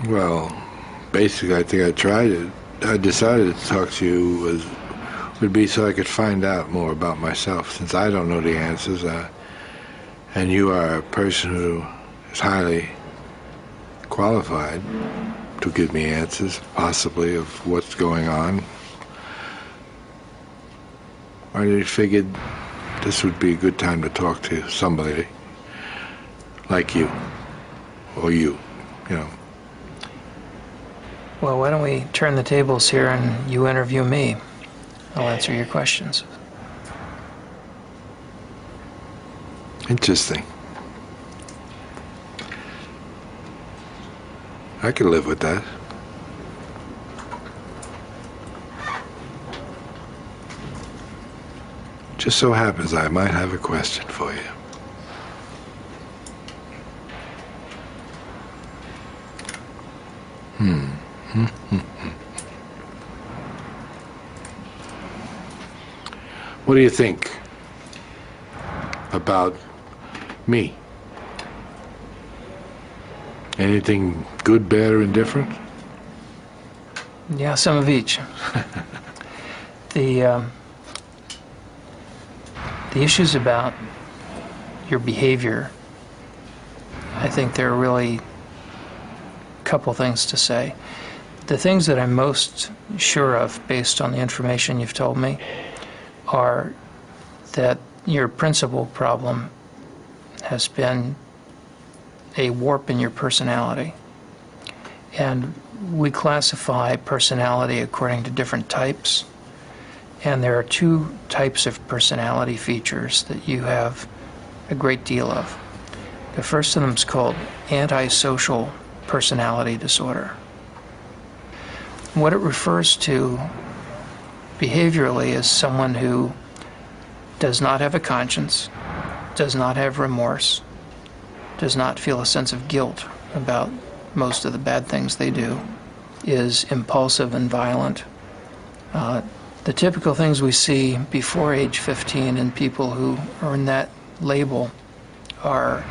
Well, basically, I think I tried it. I decided to talk to you would be so I could find out more about myself, since I don't know the answers, and you are a person who is highly qualified to give me answers, possibly, of what's going on. I figured this would be a good time to talk to somebody like you, or you know. Well, why don't we turn the tables here and you interview me? I'll answer your questions. Interesting. I could live with that. Just so happens I might have a question for you. What do you think about me? Anything good, bad, or indifferent? Yeah, some of each. The issues about your behavior, I think there are really a couple things to say. The things that I'm most sure of, based on the information you've told me, are that your principal problem has been a warp in your personality. And we classify personality according to different types. And there are two types of personality features that you have a great deal of. The first of them is called antisocial personality disorder. What it refers to behaviorally is someone who does not have a conscience, does not have remorse, does not feel a sense of guilt about most of the bad things they do, is impulsive and violent. The typical things we see before age 15 in people who earn that label are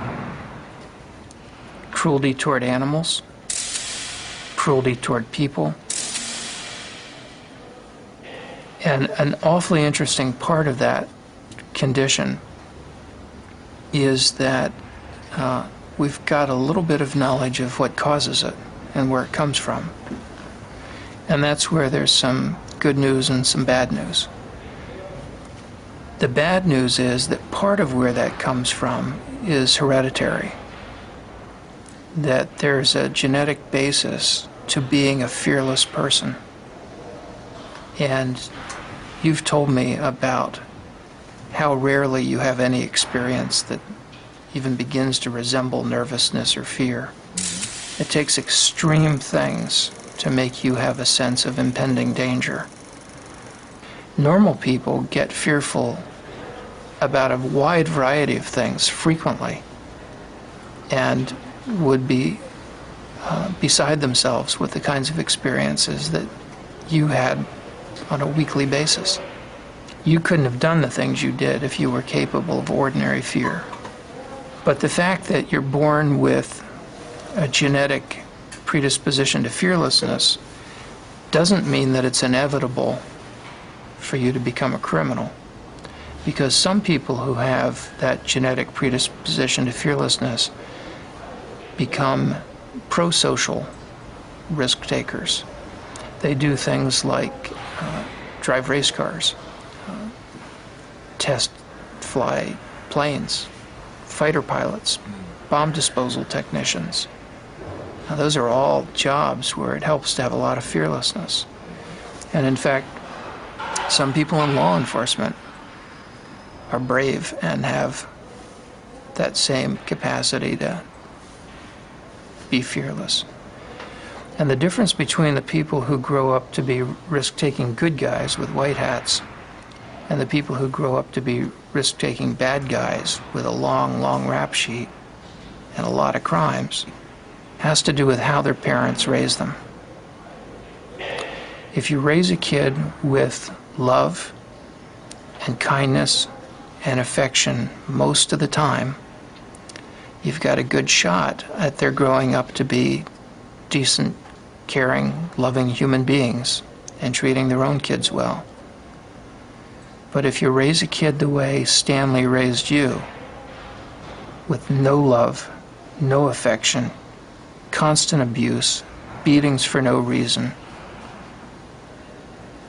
cruelty toward animals, cruelty toward people. And an awfully interesting part of that condition is that we've got a little bit of knowledge of what causes it and where it comes from. And that's where there's some good news and some bad news. The bad news is that part of where that comes from is hereditary. That there's a genetic basis to being a fearless person. And you've told me about how rarely you have any experience that even begins to resemble nervousness or fear. It takes extreme things to make you have a sense of impending danger. Normal people get fearful about a wide variety of things frequently and would be beside themselves with the kinds of experiences that you had on a weekly basis. You couldn't have done the things you did if you were capable of ordinary fear. But the fact that you're born with a genetic predisposition to fearlessness doesn't mean that it's inevitable for you to become a criminal. Because some people who have that genetic predisposition to fearlessness become pro-social risk takers. They do things like drive race cars, test fly planes, fighter pilots, bomb disposal technicians. Now, those are all jobs where it helps to have a lot of fearlessness. And in fact, some people in law enforcement are brave and have that same capacity to be fearless. And the difference between the people who grow up to be risk-taking good guys with white hats and the people who grow up to be risk-taking bad guys with a long, long rap sheet and a lot of crimes has to do with how their parents raise them. If you raise a kid with love and kindness and affection most of the time, you've got a good shot at their growing up to be decent, caring, loving human beings and treating their own kids well. But if you raise a kid the way Stanley raised you, with no love, no affection, constant abuse, beatings for no reason,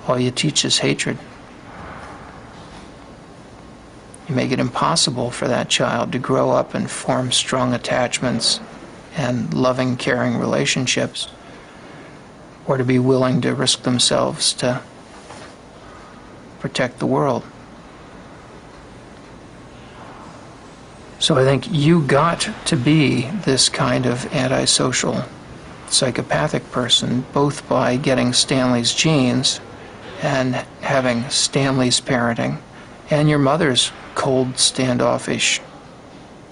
all you teach is hatred. You make it impossible for that child to grow up and form strong attachments and loving, caring relationships, or to be willing to risk themselves to protect the world. So I think you got to be this kind of antisocial, psychopathic person, both by getting Stanley's genes and having Stanley's parenting and your mother's cold, standoffish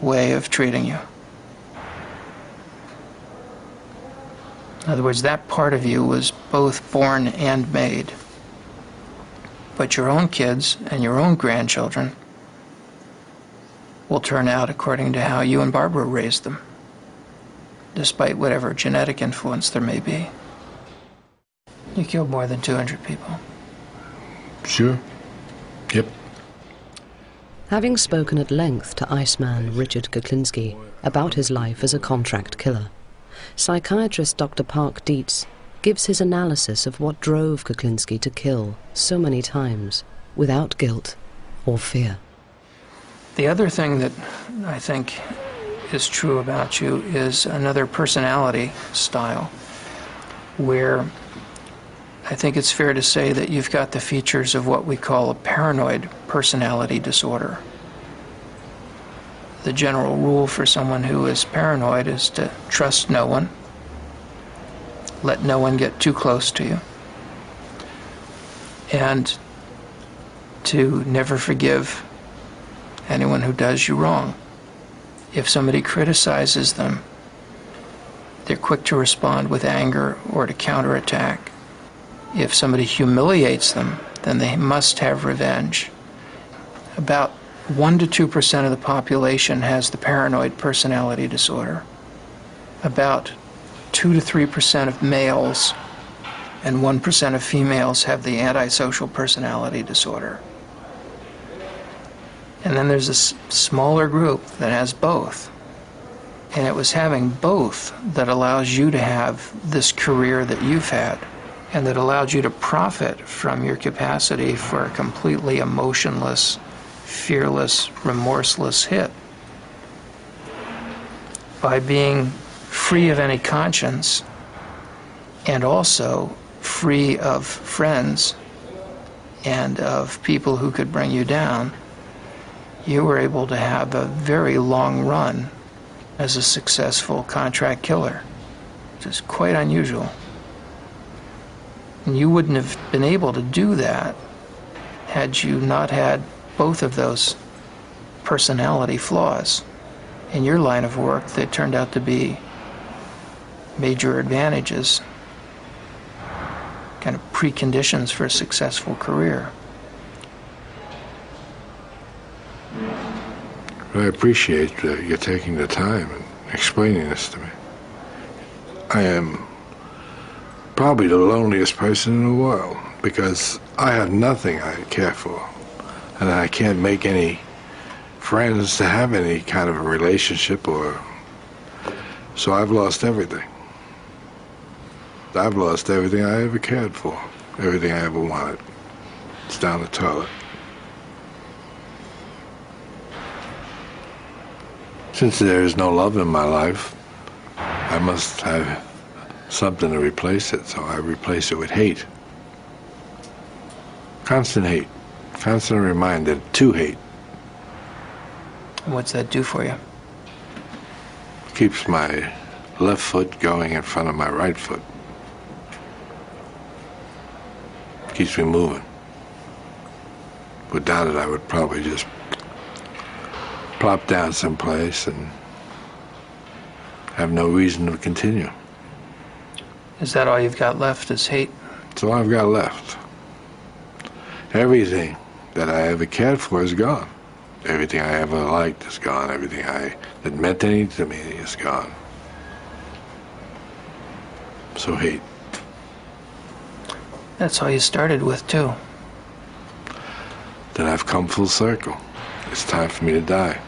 way of treating you. In other words, that part of you was both born and made. But your own kids and your own grandchildren will turn out according to how you and Barbara raised them, despite whatever genetic influence there may be. You killed more than 200 people. Sure. Yep. Having spoken at length to Iceman Richard Kuklinski about his life as a contract killer, psychiatrist Dr. Park Dietz gives his analysis of what drove Kuklinski to kill so many times without guilt or fear. The other thing that I think is true about you is another personality style, where I think it's fair to say that you've got the features of what we call a paranoid personality disorder. The general rule for someone who is paranoid is to trust no one, let no one get too close to you, and to never forgive anyone who does you wrong. If somebody criticizes them, they're quick to respond with anger or to counterattack. If somebody humiliates them, then they must have revenge. About 1 to 2% of the population has the paranoid personality disorder. About 2 to 3% of males and 1% of females have the antisocial personality disorder. And then there's a smaller group that has both. And it was having both that allows you to have this career that you've had, and that allowed you to profit from your capacity for a completely emotionless, fearless, remorseless hit. By being free of any conscience, and also free of friends and of people who could bring you down, you were able to have a very long run as a successful contract killer, which is quite unusual. And you wouldn't have been able to do that had you not had both of those personality flaws. In your line of work, they turned out to be major advantages, kind of preconditions for a successful career. I appreciate you taking the time and explaining this to me. I am probably the loneliest person in the world because I have nothing I care for, and I can't make any friends to have any kind of a relationship, or so I've lost everything. I've lost everything I ever cared for, everything I ever wanted. It's down the toilet. Since there is no love in my life, I must have something to replace it, so I replace it with hate. Constant hate. Constant reminder to hate. What's that do for you? Keeps my left foot going in front of my right foot. Keeps me moving. Without it, I would probably just plop down someplace and have no reason to continue. Is that all you've got left is hate? That's all I've got left. Everything that I ever cared for is gone. Everything I ever liked is gone. Everything that meant anything to me is gone. So hate. That's all you started with, too. Then I've come full circle. It's time for me to die.